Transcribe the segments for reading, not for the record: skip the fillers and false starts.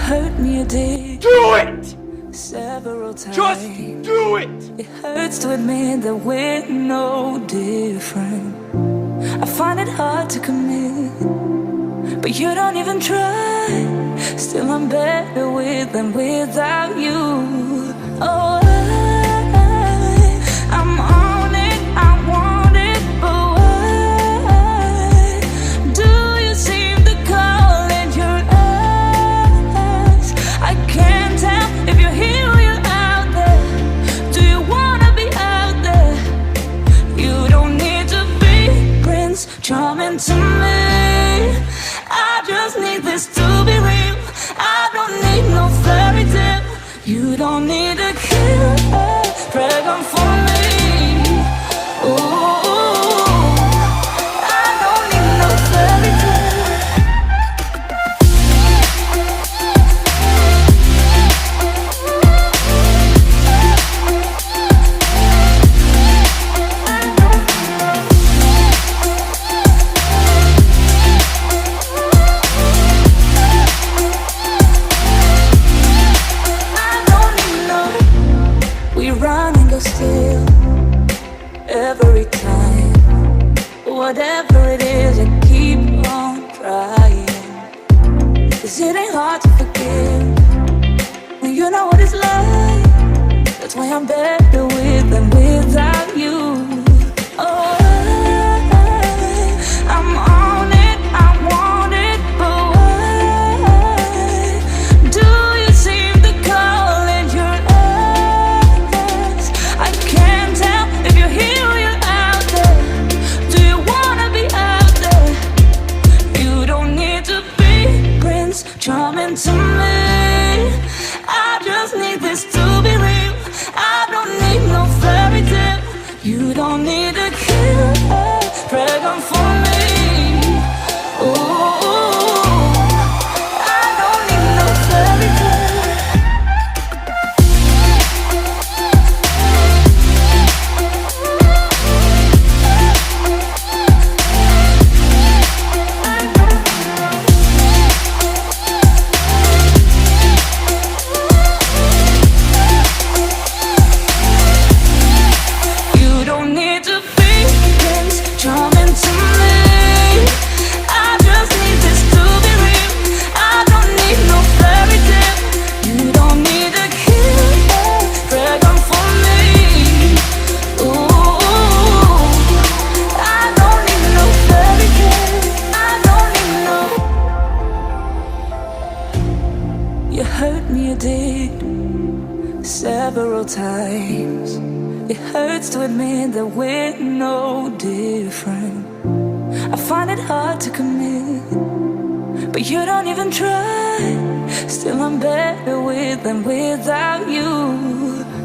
hurt me, you did. Do it! Several times. Just do it! It hurts to admit that we're no different. I find it hard to commit, but you don't even try. Still I'm better with than without you. Oh, I'm on it, I want it, but why do you seem to call in your eyes? I can't tell if you're here or you're out there. Do you wanna be out there? You don't need to be Prince Charming to me. I just need this to be real. I don't need no fairy tale. You don't need a killer dragon for me. Ooh, I don't need no fairy tale. Still, every time, whatever it is, I keep on trying. 'Cause it ain't hard to forgive when you know what it's like. That's why I'm better with than without you. Oh, I'm on it, I want it, but why do you seem to call in your eyes? I can't tell if you're here or you're out there. Do you wanna be out there? You don't need to be Prince Charming to me. I just need this to be real. I don't need no fairy tale. You don't need a killer dragon for me. Ooh, I don't need no fairy tale. You don't need to be Prince Charming to me. I just need this to be real. I don't need no fairy tale. You don't need a killer dragon for me. Ooh, I don't need no fairy tale. I don't need no. You hurt me, you did, several times. It hurts to admit that we're no different. I find it hard to commit, but you don't even try. Still I'm better with than without you.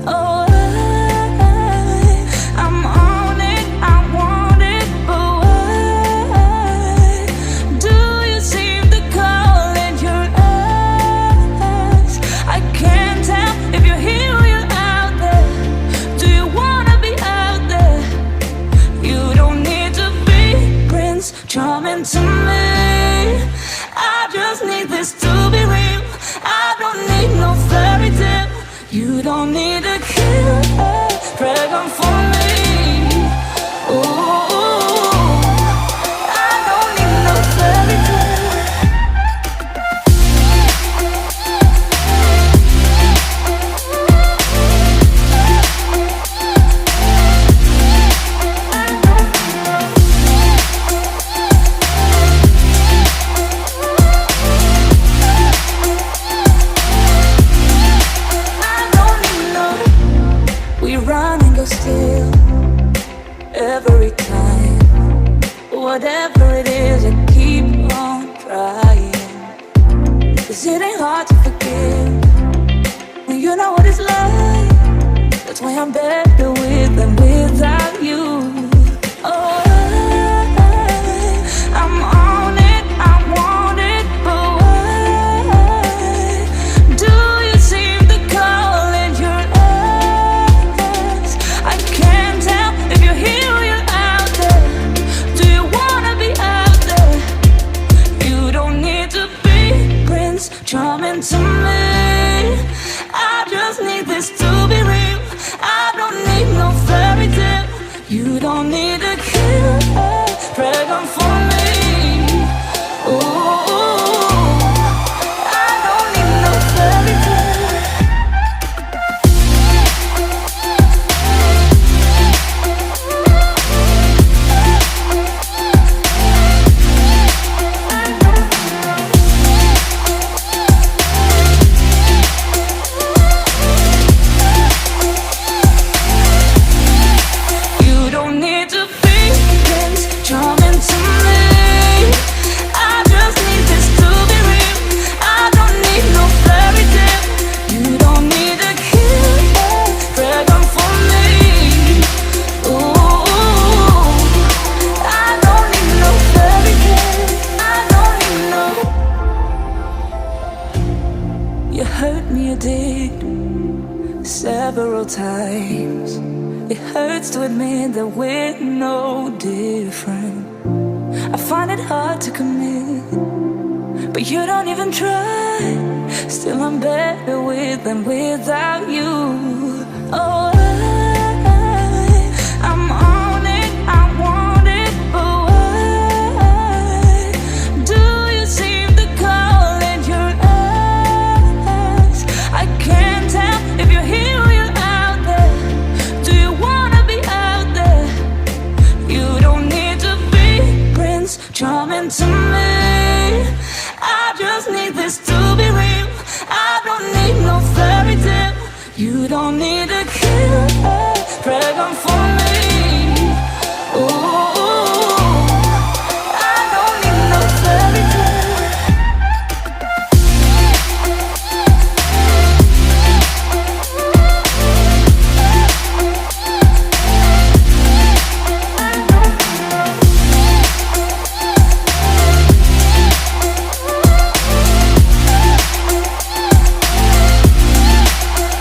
Oh, I'm on it, I want it, but why do you seem to call in your eyes? I can't tell if you're here or you're out there. Do you wanna be out there? You don't need to be Prince Charming to me. I just need this to be real. I don't need no fairy tale. You don't need a killer dragon for me. Ooh, I don't need no fairy tale. Still, every time, whatever it is, I keep on trying. 'Cause it ain't hard to forgive when you know what it's like. That's why I'm better with than without you. Oh, I'm on it, I want it, but why do you seem to call in your eyes? I can't tell if you're here or you're out there. Do you wanna be out there? You don't need to be Prince Charming to me. You don't need a killer dragon for me. Ooh, I don't need no fairy tale. You don't need to be Prince Charming to me. I just need this to be real. I don't need no fairy tale. You don't need a killer dragon for me. Ooh, I don't need no fairy tale. I don't need no. You hurt me, you did, several times. It hurts to admit that we're no different. I find it hard to commit, but you don't even try. Still I'm better with than without you. Oh, I'm on it, I want it, but why do you seem to call in your eyes? I can't tell if you're here or you're out there. Do you wanna be out there? You don't need to be Prince Charming to me. I just need this to be real. I don't need no fairy tale. You don't need a killer dragon for me. Ooh, I don't need no fairy tale.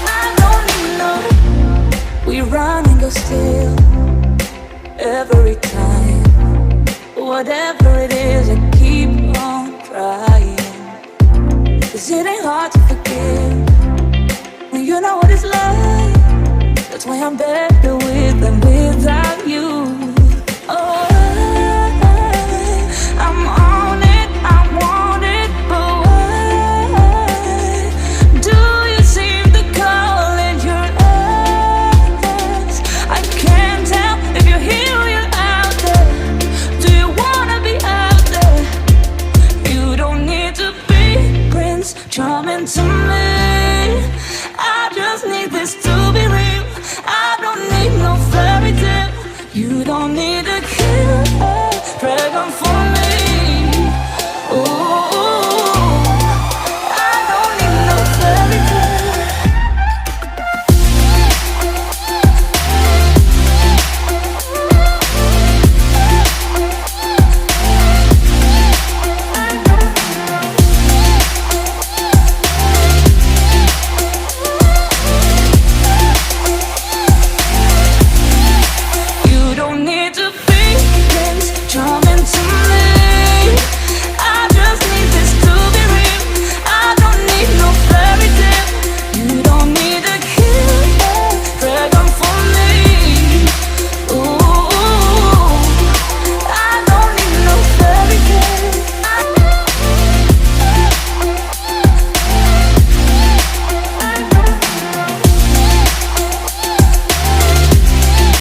I don't need no. We run and go still every time. Whatever it is, I keep on trying. 'Cause it ain't hard to forgive when you know what it's like. That's why I'm better with than without you. Oh, I'm on it, I want it, but why do you seem to call in your eyes? I can't tell if you're here or you're out there. Do you wanna be out there? You don't need to be Prince Charming to me. I just need this to be real. I don't need no fairy tale. You don't need